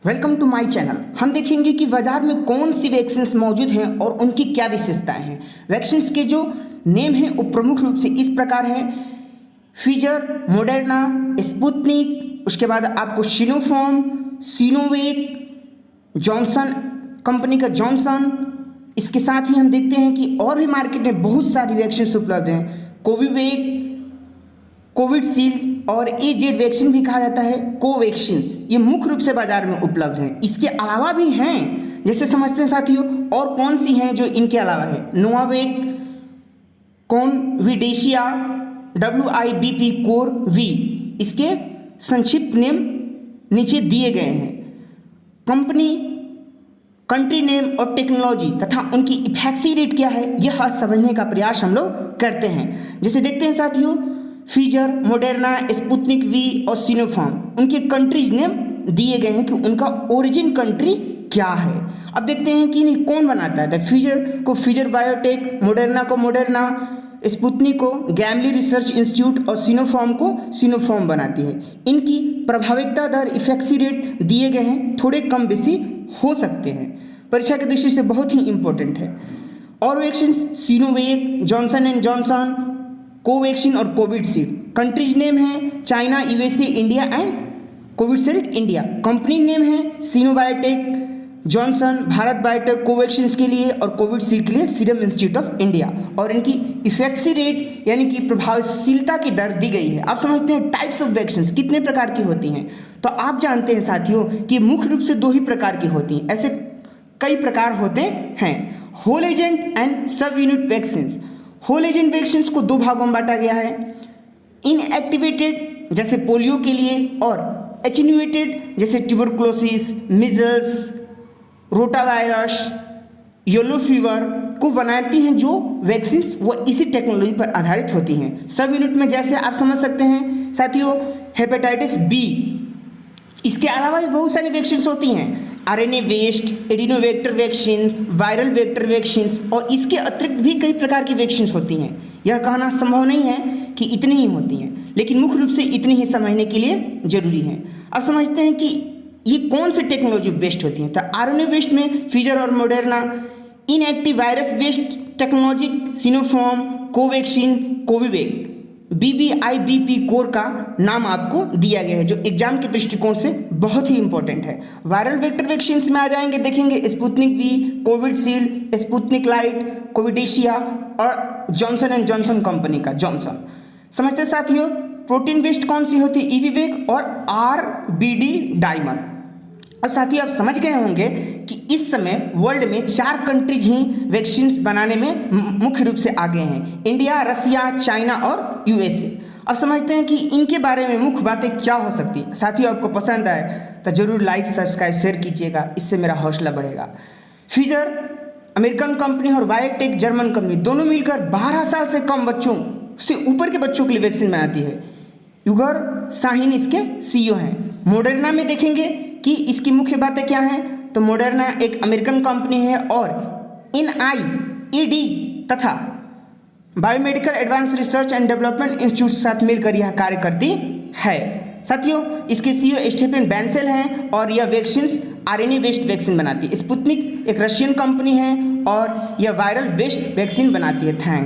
Welcome to my channel. हम देखेंगे कि बाजार में कौन सी वैक्सीन्स मौजूद हैं और उनकी क्या विशेषताएं हैं। वैक्सीन्स के जो नेम हैं वो प्रमुख रूप से इस प्रकार हैं: फाइजर, मॉडर्ना, स्पुतनिक, उसके बाद आपको सिनोफार्म, सिनोवैक, जॉनसन कंपनी का जॉनसन। इसके साथ ही हम देखते हैं कि और भी मार्केट में बहुत सारी वैक्सीन्स उपलब्ध हैं। कोविवैक, कोविशील्ड और एजेड वैक्सीन भी कहा जाता है, कोवैक्सीन्स, ये मुख्य रूप से बाजार में उपलब्ध हैं। इसके अलावा भी हैं, जैसे समझते हैं साथियों, और कौन सी हैं जो इनके अलावा है: नोवावैक, कॉन्विडेशिया, WIBP कोर वी। इसके संक्षिप्त नेम नीचे दिए गए हैं। कंपनी, कंट्री नेम और टेक्नोलॉजी तथा उनकी इफेक्सी रेट क्या है, यह समझने का प्रयास हम लोग करते हैं। जैसे देखते हैं साथियों, फाइजर, मॉडर्ना, स्पुतनिक वी और सिनोफार्म, उनके कंट्रीज नेम दिए गए हैं कि उनका ओरिजिन कंट्री क्या है। अब देखते हैं कि इन्हें कौन बनाता है। फाइजर को फाइजर बायोटेक, मॉडर्ना को मॉडर्ना, स्पुतनिक को गैमली रिसर्च इंस्टीट्यूट और सिनोफार्म को सिनोफार्म बनाती है। इनकी प्रभाविकता दर, इफेक्सी रेट दिए गए हैं, थोड़े कम बेसी हो सकते हैं, परीक्षा की दृष्टि से बहुत ही इंपॉर्टेंट है। और vaccine: Sinovac, Johnson and Johnson, Covaxin और कोविशील्ड। कंट्रीज नेम है China, USA, India and Covishield India. Company name है सिनोबायोटेक, जॉनसन, भारत बायोटेक कोवैक्सीन के लिए और कोविशील्ड के लिए सीरम इंस्टीट्यूट ऑफ इंडिया। और इनकी इफेक्सी रेट यानी कि प्रभावशीलता की दर दी गई है। आप समझते हैं टाइप्स ऑफ वैक्सीन कितने प्रकार की होती हैं, तो आप जानते हैं साथियों कि मुख्य रूप से दो ही प्रकार की होती हैं। ऐसे कई प्रकार होते हैं: whole agent and sub unit vaccine. Whole agent vaccine को दो भागों में बांटा गया है: इनएक्टिवेटेड जैसे पोलियो के लिए, और एटेन्यूएटेड जैसे tuberculosis, measles, rotavirus, yellow fever को बनाती हैं जो वैक्सीन, वो इसी टेक्नोलॉजी पर आधारित होती हैं। सब यूनिट में जैसे आप समझ सकते हैं साथियों, हेपेटाइटिस बी। इसके अलावा भी बहुत सारी वैक्सीन होती हैं: RNA based, adenovector vaccine, viral vector vaccine, और इसके अतिरिक्त भी कई प्रकार की वैक्सीन होती हैं। यह कहना संभव नहीं है कि इतनी ही होती हैं, लेकिन मुख्य रूप से इतनी ही समझने के लिए जरूरी है। अब समझते हैं कि ये कौन सी टेक्नोलॉजी बेस्ड होती हैं। तो RNA बेस्ड में फाइजर और Moderna, inactive virus based technology Sinopharm, Covaxin, CoviVac. BBIBP core का नाम आपको दिया गया है, जो एग्जाम के दृष्टिकोण से बहुत ही इंपॉर्टेंट है। वायरल वेक्टर वैक्सीन में आ जाएंगे, देखेंगे Sputnik V, Covishield, Sputnik Light, Covidecia और जॉनसन एंड जॉनसन कंपनी का जॉनसन। समझते साथियों, प्रोटीन बेस्ड कौन सी होती है? इविवेक और RBD डायमंड। अब साथियों आप समझ गए होंगे कि इस समय वर्ल्ड में 4 कंट्रीज ही वैक्सीन बनाने में मुख्य रूप से आगे हैं: इंडिया, रसिया, चाइना और USA। अब समझते हैं कि इनके बारे में मुख्य बातें क्या हो सकती है। साथियों आपको पसंद आए तो जरूर लाइक, सब्सक्राइब, शेयर कीजिएगा, इससे मेरा हौसला बढ़ेगा। फाइजर अमेरिकन कंपनी और बायोटेक जर्मन कंपनी, दोनों मिलकर 12 साल से कम बच्चों से ऊपर के बच्चों के लिए वैक्सीन बनाती है। युगर शाहीन इसके CEO हैं। मॉडर्ना में देखेंगे कि इसकी मुख्य बातें क्या हैं, तो मॉडर्ना एक अमेरिकन कंपनी है और NIAID तथा biomedical advance research and development institute के साथ मिलकर यह कार्य करती है। साथियों इसके CEO स्टेफन बैंसेल हैं और यह वैक्सीन RNA बेस्ड वैक्सीन बनाती है। स्पुतनिक एक रशियन कंपनी है और यह वायरल बेस्ड वैक्सीन बनाती है। थैंक्स।